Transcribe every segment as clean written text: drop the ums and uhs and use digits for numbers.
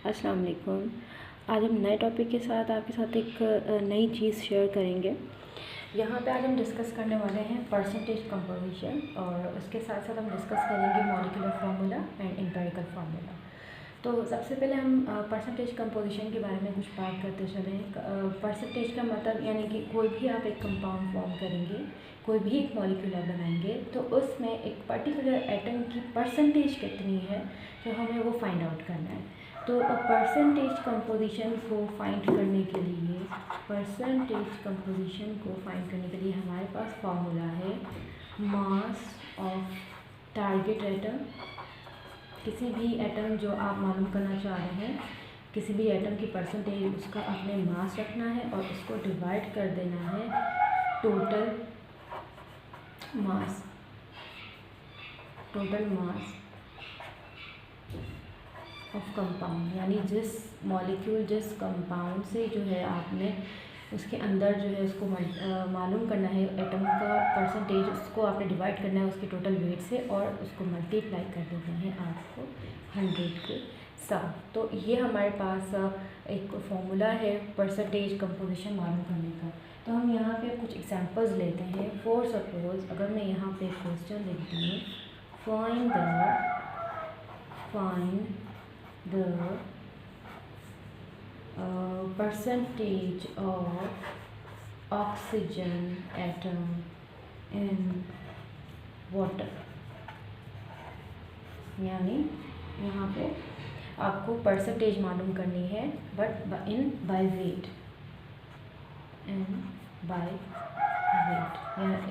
अस्सलाम वालेकुम। आज हम नए टॉपिक के साथ आपके साथ एक नई चीज़ शेयर करेंगे। यहाँ पे आज हम डिस्कस करने वाले हैं परसेंटेज कंपोजिशन और उसके साथ साथ हम डिस्कस करेंगे molecular formula and empirical formula. तो सबसे पहले हम परसेंटेज कंपोजिशन के बारे में कुछ बात करते चलें। परसेंटेज का मतलब यानी कि कोई भी आप एक कंपाउंड फॉर्म करेंगे, कोई भी एक मॉलिक्यूल बनाएंगे तो उसमें एक पर्टिकुलर एटम की परसेंटेज कितनी है तो हमें वो फाइंड आउट करना है। तो परसेंटेज कंपोजिशन को फाइंड करने के लिए हमारे पास फार्मूला है मास ऑफ टारगेट एटम। किसी भी एटम जो आप मालूम करना चाह रहे हैं, किसी भी एटम की परसेंटेज उसका अपने मास रखना है और उसको डिवाइड कर देना है टोटल मास ऑफ कंपाउंड, यानी जिस मॉलिक्यूल जिस कंपाउंड से जो है आपने उसके अंदर जो है उसको मालूम करना है एटम का परसेंटेज, उसको आपने डिवाइड करना है उसके टोटल वेट से और उसको मल्टीप्लाई कर देते हैं आपको 100 के साथ। तो ये हमारे पास एक फॉर्मूला है परसेंटेज कंपोजिशन मालूम करने का। तो हम यहाँ पे कुछ एग्जांपल्स लेते हैं। फॉर सपोज अगर मैं यहाँ पे क्वेश्चन लिखती हूँ, find the percentage of oxygen atom in water, यानी यहाँ पे आपको परसेंटेज मालूम करनी है बट बाय वेट।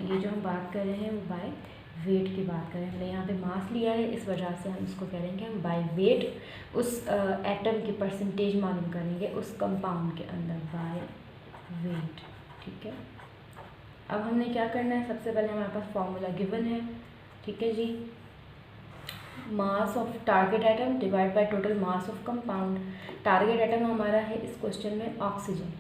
ये जो हम बात कर रहे हैं वो बाय वेट की बात करें। हमने यहाँ पे मास लिया है, इस वजह से हम इसको करेंगे हम बाय वेट उस एटम की परसेंटेज मालूम करेंगे उस कंपाउंड के अंदर बाय वेट। ठीक है, अब हमने क्या करना है, सबसे पहले हमारे पास फॉर्मूला गिवन है। ठीक है जी, mass of target atom divide by total mass of compound. Target atom हमारा है इस क्वेश्चन में ऑक्सीजन,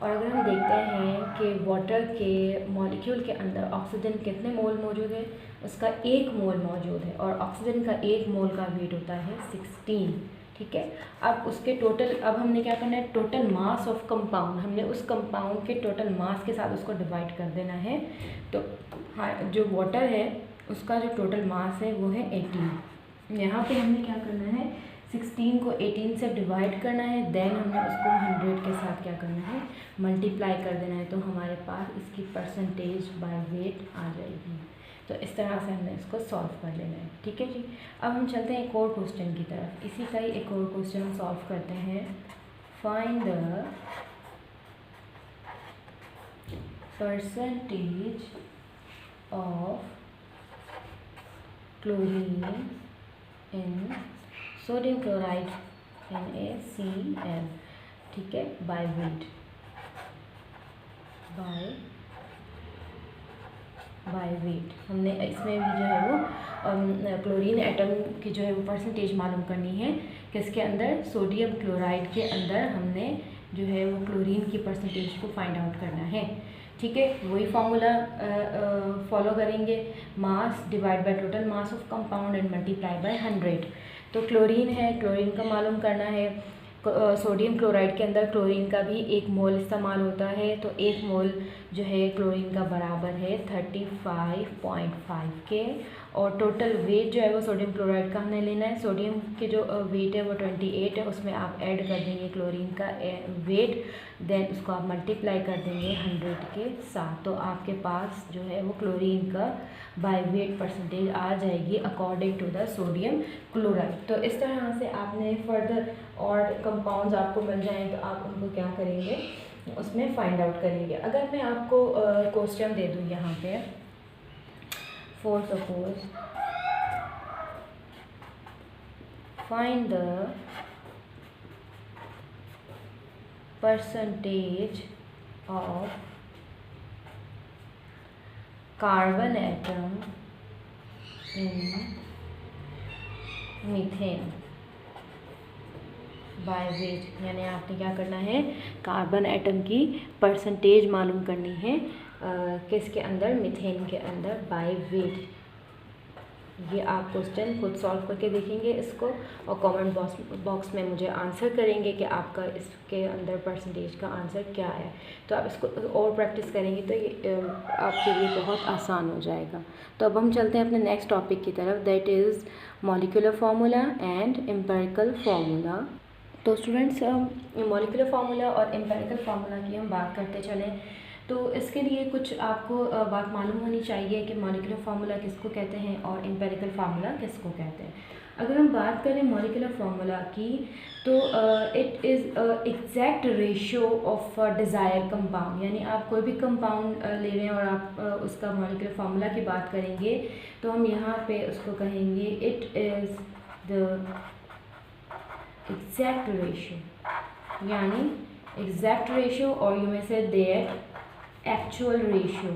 और अगर हम देखते हैं कि वाटर के मॉलिक्यूल के अंदर ऑक्सीजन कितने मोल मौजूद है, उसका 1 मोल मौजूद है और ऑक्सीजन का 1 मोल का वेट होता है 16। ठीक है, अब उसके टोटल, अब हमने क्या करना है, टोटल मास ऑफ कंपाउंड, हमने उस कंपाउंड के टोटल मास के साथ उसको डिवाइड कर देना है। तो जो वाटर है उसका जो टोटल मास है वो है 18। यहाँ पे हमने क्या करना है, 16 को 18 से डिवाइड करना है, देन हमने उसको 100 के साथ क्या करना है, मल्टीप्लाई कर देना है। तो हमारे पास इसकी परसेंटेज बाय वेट आ जाएगी। तो इस तरह से हमने इसको सॉल्व कर लेना है। ठीक है जी, अब हम चलते हैं एक और क्वेश्चन की तरफ। इसी का ही एक और क्वेश्चन हम सॉल्व करते हैं। Find the percentage of chlorine in sodium chloride NaCl। ठीक है, बाय वेट, बाय वेट हमने इसमें भी जो है वो क्लोरीन एटम की जो है वो परसेंटेज मालूम करनी है। किसके अंदर, सोडियम क्लोराइड के अंदर हमने जो है वो क्लोरीन की परसेंटेज को फाइंड आउट करना है। ठीक है, वही फार्मूला फॉलो करेंगे, mass divide by total mass of compound and multiply by 100। तो क्लोरीन है, क्लोरीन का मालूम करना है। सोडियम क्लोराइड के अंदर क्लोरीन का भी 1 मोल इस्तेमाल होता है, तो 1 मोल जो है क्लोरीन का बराबर है 35.5 के। और टोटल वेट जो है वो सोडियम क्लोराइड का हमने लेना है। सोडियम के जो वेट है वो 28 है, उसमें आप ऐड कर देंगे क्लोरीन का वेट, देन उसको आप मल्टीप्लाई कर देंगे 100 के साथ। तो आपके पास जो है वो क्लोरीन का बाय वेट परसेंटेज आ जाएगी according to the sodium chloride. तो इस तरह से आपने फर्दर और कंपाउंड्स आपको मिल जाएँ तो आप उनको क्या करेंगे, उसमें फाइंड आउट करेंगे। अगर मैं आपको क्वेश्चन दे दूँ यहाँ पे, for suppose find the percentage of carbon atom in methane by weight, यानी आपने क्या करना है, कार्बन एटम की परसेंटेज मालूम करनी है किसके अंदर, मीथेन के अंदर बाय वेट। ये आप क्वेश्चन खुद सॉल्व करके देखेंगे इसको, और कमेंट बॉक्स में मुझे आंसर करेंगे कि आपका इसके अंदर परसेंटेज का आंसर क्या है। तो आप इसको और प्रैक्टिस करेंगे तो ये आपके लिए बहुत आसान हो जाएगा। तो अब हम चलते हैं अपने नेक्स्ट टॉपिक की तरफ, that is molecular formula and empirical formula. तो स्टूडेंट्स, मॉलिक्यूलर फार्मूला और एम्पिरिकल फार्मूला की हम बात करते चलें, तो इसके लिए कुछ आपको बात मालूम होनी चाहिए कि मॉलिक्यूलर फार्मूला किसको कहते हैं और एम्पिरिकल फार्मूला किसको कहते हैं। अगर हम बात करें मॉलिक्यूलर फार्मूला की, तो it is exact ratio of desired compound, यानी आप कोई भी कंपाउंड ले रहे हैं और आप उसका मॉलिक्यूलर फार्मूला की बात करेंगे तो हम यहाँ पे उसको कहेंगे it is the exact ratio, यानी एग्जैक्ट रेशियो, और यू में से देयर एक्चुअल रेशियो,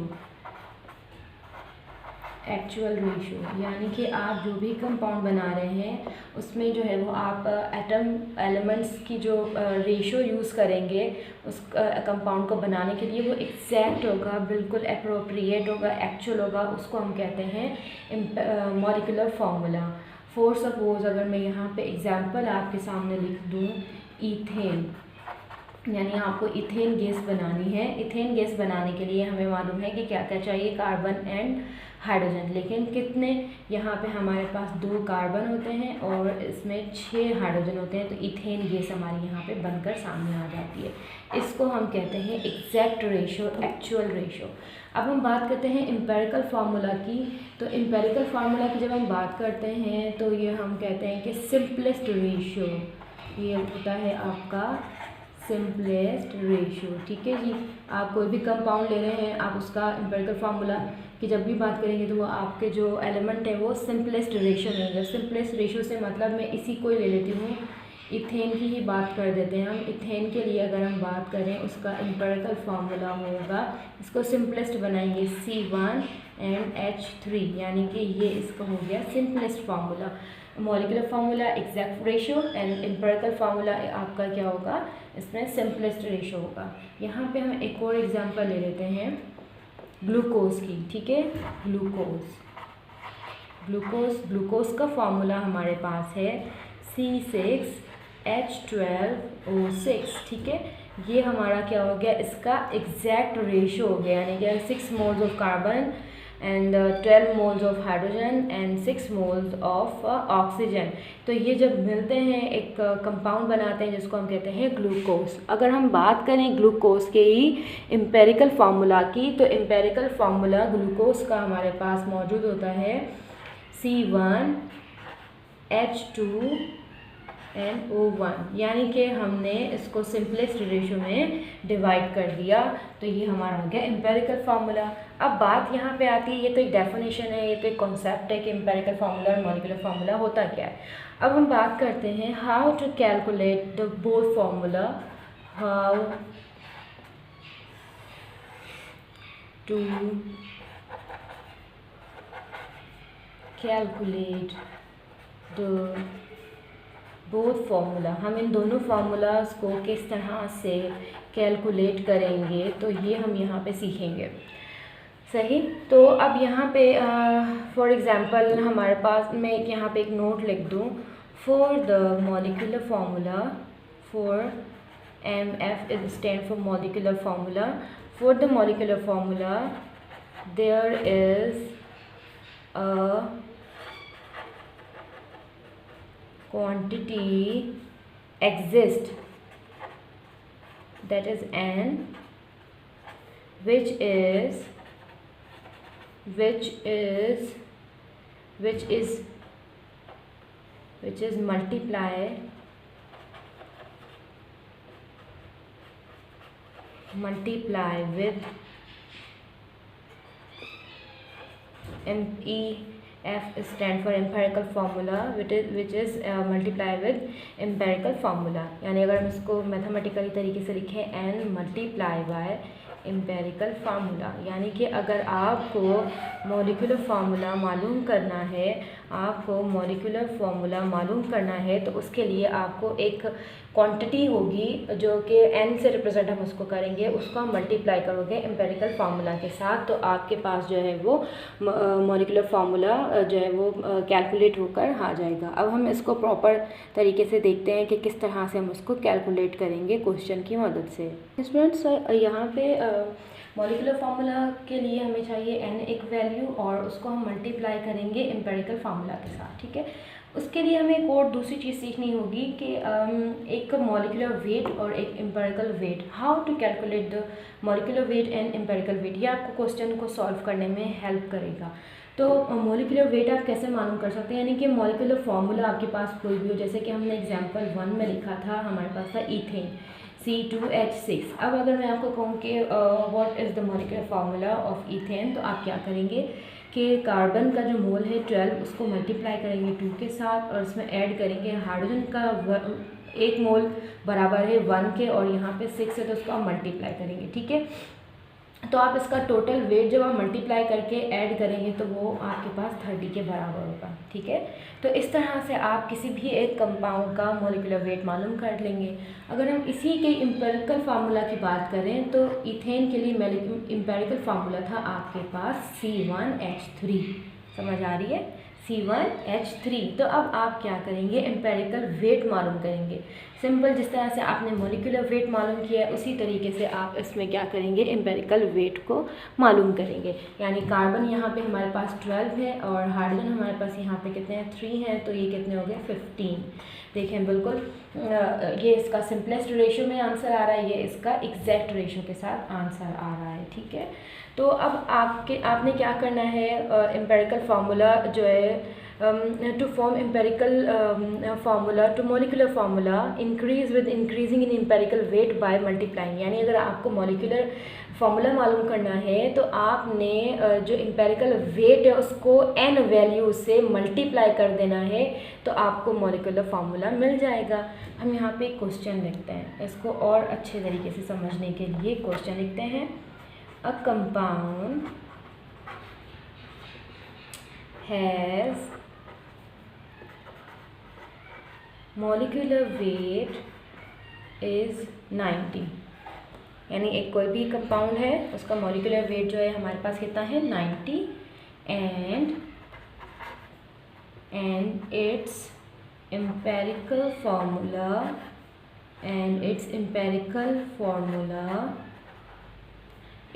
यानी कि आप जो भी कंपाउंड बना रहे हैं उसमें जो है वो आप एटम एलिमेंट्स की जो रेशियो यूज़ करेंगे उस कंपाउंड को बनाने के लिए वो एग्जैक्ट होगा, बिल्कुल अप्रोप्रिएट होगा, एक्चुअल होगा, उसको हम कहते हैं मॉलिक्यूलर फार्मूला। फॉर सपोज अगर मैं यहाँ पे एग्जांपल आपके सामने लिख दूँ, ईथेन, यानी आपको इथेन गैस बनानी है। इथेन गैस बनाने के लिए हमें मालूम है कि क्या क्या चाहिए, कार्बन एंड हाइड्रोजन, लेकिन कितने, यहाँ पे हमारे पास 2 कार्बन होते हैं और इसमें 6 हाइड्रोजन होते हैं, तो इथेन गैस हमारी यहाँ पे बनकर सामने आ जाती है। इसको हम कहते हैं एग्जैक्ट रेशियो, एक्चुअल रेशियो। अब हम बात करते हैं एम्पिरिकल फार्मूला की। तो एम्पिरिकल फार्मूला की जब हम बात करते हैं तो ये हम कहते हैं कि सिंपलेस्ट रेशियो, ये होता है आपका सिंपलेस्ट रेशियो। ठीक है जी, आप कोई भी कंपाउंड ले रहे हैं, आप उसका एम्पिरिकल फार्मूला की जब भी बात करेंगे तो वो आपके जो एलिमेंट है वो सिंपलेस्ट रेशियो में होगा। सिंपलेस्ट रेशियो से मतलब मैं इसी को ही ले लेती हूँ, इथेन की ही बात कर देते हैं हम। इथेन के लिए अगर हम बात करें उसका एम्पिरिकल फार्मूला होगा, इसको सिंपलेस्ट बनाएंगे C1 एंड H3, यानी कि ये इसका हो गया simplest formula. Molecular formula exact ratio and empirical formula आपका क्या होगा, इसमें सिंपलेस्ट रेशियो होगा। यहाँ पे हम एक और एग्जांपल ले लेते हैं ग्लूकोज की। ठीक है, ग्लूकोज का फार्मूला हमारे पास है C6H12O6। ठीक है, ये हमारा क्या हो गया, इसका एग्जैक्ट रेशियो हो गया, यानी कि 6 moles of carbon and 12 moles of hydrogen and 6 moles of oxygen. तो ये जब मिलते हैं एक कंपाउंड बनाते हैं जिसको हम कहते हैं ग्लूकोज। अगर हम बात करें ग्लूकोज के ही एम्पिरिकल फार्मूला की, तो एम्पिरिकल फार्मूला ग्लूकोज का हमारे पास मौजूद होता है C1H2NO1, यानी कि हमने इसको सिंपलेस्ट रेशियो में डिवाइड कर दिया, तो ये हमारा हो गया एम्पिरिकल फार्मूला। अब बात यहाँ पे आती है, ये तो एक डेफिनेशन है, ये तो एक कॉन्सेप्ट है कि एम्पिरिकल फार्मूला और मॉलिक्यूलर फार्मूला होता क्या है। अब हम बात करते हैं how to calculate the both formula, how to calculate the both formula. हम इन दोनों फार्मूलाज को किस तरह से कैलकुलेट करेंगे, तो ये हम यहाँ पे सीखेंगे। सही, तो अब यहाँ पे फॉर एग्ज़ाम्पल हमारे पास, मैं यहाँ पे एक नोट लिख दूँ, for the molecular formula, for MF is stand for molecular formula, for the molecular formula there is a quantity exist, that is N, which is multiply with EF stand for empirical formula, which is multiply with empirical formula। यानी अगर हम इसको mathematically तरीके से लिखें, n multiply by empirical formula, यानी कि अगर आपको मॉलिक्यूलर फार्मूला मालूम करना है, आपको मॉलिक्यूलर फार्मूला मालूम करना है तो उसके लिए आपको एक क्वांटिटी होगी जो कि n से रिप्रेजेंट हम उसको करेंगे, उसको हम मल्टीप्लाई करोगे एम्पेरिकल फार्मूला के साथ, तो आपके पास जो है वो मॉलिक्यूलर फार्मूला जो है वो कैलकुलेट होकर आ जाएगा। अब हम इसको प्रॉपर तरीके से देखते हैं कि किस तरह से हम उसको कैलकुलेट करेंगे क्वेश्चन की मदद से। स्टूडेंट्स, यहाँ पे मॉलिक्यूलर फार्मूला के लिए हमें चाहिए n एक वैल्यू और उसको हम मल्टीप्लाई करेंगे एम्पेरिकल फार्मूला के साथ, ठीक है। उसके लिए हमें एक और दूसरी चीज़ सीखनी होगी कि एक मॉलिक्यूलर वेट और एक empirical weight, how to calculate the molecular weight and empirical weight, ये आपको क्वेश्चन को सॉल्व करने में हेल्प करेगा। तो मॉलिक्यूलर वेट आप कैसे मालूम कर सकते हैं, यानी कि मॉलिक्यूलर फार्मूला आपके पास कोई भी हो, जैसे कि हमने एग्जाम्पल 1 में लिखा था, हमारे पास था ईथेन C2H6। अब अगर मैं आपको कहूँ कि what is the molecular formula of ethane, तो आप क्या करेंगे कि कार्बन का जो मोल है 12, उसको मल्टीप्लाई करेंगे 2 के साथ और इसमें ऐड करेंगे हाइड्रोजन का 1 मोल बराबर है 1 के, और यहाँ पे 6 है तो उसको आप मल्टीप्लाई करेंगे, ठीक है। तो आप इसका टोटल वेट जब आप मल्टीप्लाई करके ऐड करेंगे तो वो आपके पास 30 के बराबर होगा, ठीक है। तो इस तरह से आप किसी भी एक कंपाउंड का मॉलिक्यूलर वेट मालूम कर लेंगे। अगर हम इसी के एम्पेरिकल फार्मूला की बात करें तो ईथेन के लिए एम्पेरिकल फार्मूला था आपके पास C1H3, समझ आ रही है, C1H3। तो अब आप क्या करेंगे, एम्पेरिकल वेट मालूम करेंगे। सिंपल, जिस तरह से आपने मॉलिक्यूलर वेट मालूम किया है उसी तरीके से आप इसमें क्या करेंगे, एम्पेरिकल वेट को मालूम करेंगे। यानी कार्बन यहाँ पे हमारे पास 12 है और हाइड्रोजन हमारे पास यहाँ पे कितने हैं, 3 हैं, तो ये कितने हो गए 15। देखें बिल्कुल ये इसका सिंपलेस्ट रेशियो में आंसर आ रहा है, ये इसका एग्जैक्ट रेशियो के साथ आंसर आ रहा है, ठीक है। तो अब आपने क्या करना है, एम्पेरिकल फार्मूला जो है to form empirical formula to molecular formula increase with increasing in empirical weight by multiplying। यानी अगर आपको molecular फार्मूला मालूम करना है तो आपने जो एम्पेरिकल वेट है उसको n वैल्यू से मल्टीप्लाई कर देना है, तो आपको मॉलिक्यूलर फार्मूला मिल जाएगा। हम यहाँ पे क्वेश्चन लिखते हैं, इसको और अच्छे तरीके से समझने के लिए क्वेश्चन लिखते हैं। A compound has molecular weight is 90, यानी एक कोई भी कंपाउंड है उसका मॉलिक्यूलर वेट जो है हमारे पास कितना है 90, and it's empirical formula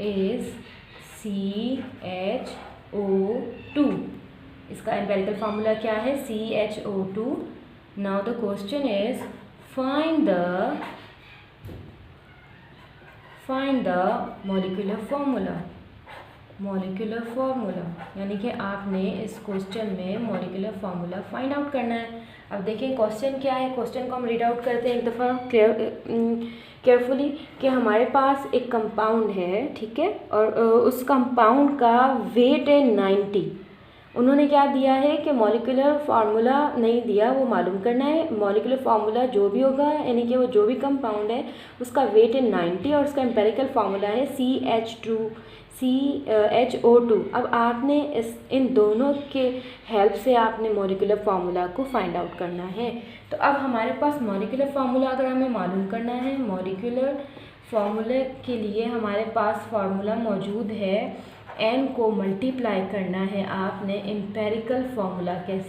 is CHO2। इसका एम्पेरिकल फार्मूला क्या है, CHO2। Now the question is find the molecular formula, यानी कि आपने इस क्वेश्चन में मॉलिक्यूलर फार्मूला फाइंड आउट करना है। अब देखिए क्वेश्चन क्या है, क्वेश्चन को हम रीड आउट करते हैं एक दफ़ा केयरफुली कि हमारे पास एक कंपाउंड है, ठीक है, और उस कंपाउंड का वेट है 90। उन्होंने क्या दिया है कि मॉलिक्यूलर फार्मूला नहीं दिया, वो मालूम करना है मॉलिक्यूलर फार्मूला जो भी होगा, यानी कि वो जो भी कंपाउंड है उसका वेट है 90 और उसका एम्पेरिकल फार्मूला है CHO2। अब आपने इन दोनों के हेल्प से आपने मॉलिक्यूलर फार्मूला को फाइंड आउट करना है। तो अब हमारे पास मॉलिक्यूलर फार्मूला अगर हमें मालूम करना है, मॉलिक्यूलर फार्मूले के लिए हमारे पास फार्मूला मौजूद है, n को मल्टीप्लाई करना है आपने एम्पेरिकल फार्मूला के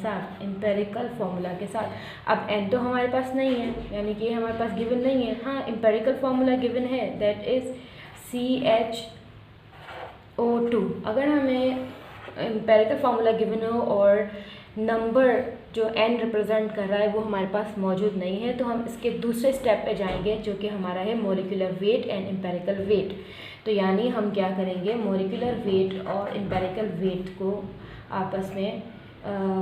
साथ। अब n तो हमारे पास नहीं है, यानी कि हमारे पास गिवन नहीं है। हाँ, एम्पेरिकल फार्मूला गिवन है, दैट इज़ CHO2। अगर हमें एम्पेरिकल फार्मूला गिवन हो और नंबर जो n रिप्रेजेंट कर रहा है वो हमारे पास मौजूद नहीं है, तो हम इसके दूसरे स्टेप पे जाएंगे जो कि हमारा है molecular weight and empirical weight. तो यानी हम क्या करेंगे, मॉलिक्यूलर वेट और एम्पेरिकल वेट को आपस में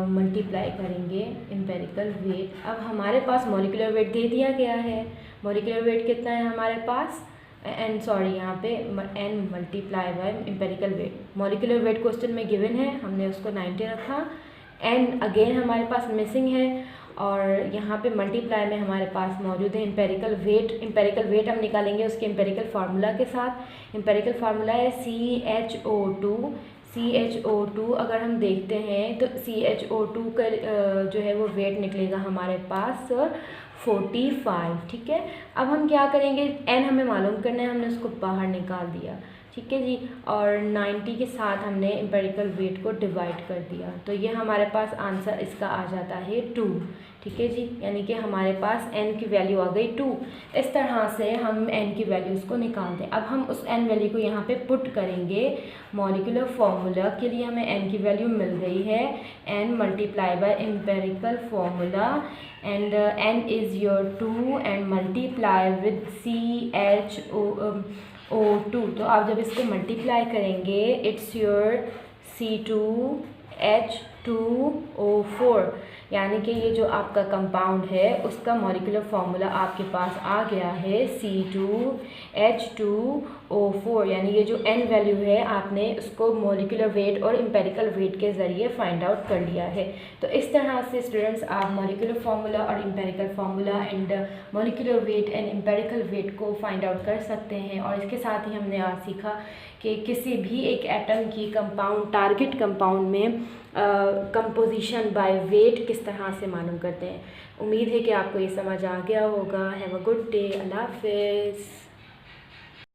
मल्टीप्लाई करेंगे, एम्पेरिकल वेट। अब हमारे पास मॉलिक्यूलर वेट दे दिया गया है, मॉलिक्यूलर वेट कितना है हमारे पास, यहाँ पे n multiply by empirical weight. Molecular weight question में गिवन है, हमने उसको 90 रखा, n अगेन हमारे पास मिसिंग है और यहाँ पे मल्टीप्लाई में हमारे पास मौजूद है एम्पेरिकल वेट हम निकालेंगे उसके एम्पेरिकल फार्मूला के साथ। एम्पेरिकल फार्मूला है CHO2 CH2 अगर हम देखते हैं तो CH2 का जो है वो वेट निकलेगा हमारे पास 45, ठीक है। अब हम क्या करेंगे, n हमें मालूम करना है, हमने उसको बाहर निकाल दिया, ठीक है जी, और 90 के साथ हमने एम्पेरिकल वेट को डिवाइड कर दिया, तो ये हमारे पास आंसर इसका आ जाता है 2, ठीक है जी, यानी कि हमारे पास n की वैल्यू आ गई 2। इस तरह से हम n की वैल्यूज़ को निकाल दें। अब हम उस n वैल्यू को यहाँ पे पुट करेंगे मॉलिक्यूलर फार्मूला के लिए, हमें n की वैल्यू मिल गई है n multiply by empirical formula, and n is your 2 and multiply with CHO2। तो आप जब इसको मल्टीप्लाई करेंगे इट्स योर C2H2O4, यानी कि ये जो आपका कंपाउंड है उसका मॉलिक्यूलर फार्मूला आपके पास आ गया है C2H2O4, यानी ये जो n वैल्यू है आपने उसको मॉलिक्यूलर वेट और एम्पेरिकल वेट के ज़रिए फाइंड आउट कर लिया है। तो इस तरह से स्टूडेंट्स आप मॉलिक्यूलर फार्मूला और empirical formula and molecular weight and empirical weight को फाइंड आउट कर सकते हैं। और इसके साथ ही हमने आज सीखा कि किसी भी एक एटम की कंपाउंड टारगेट कंपाउंड में कंपोजिशन बाय वेट किस तरह से मालूम करते हैं। उम्मीद है कि आपको ये समझ आ गया होगा। Have a good day. अल्लाह हाफिज़।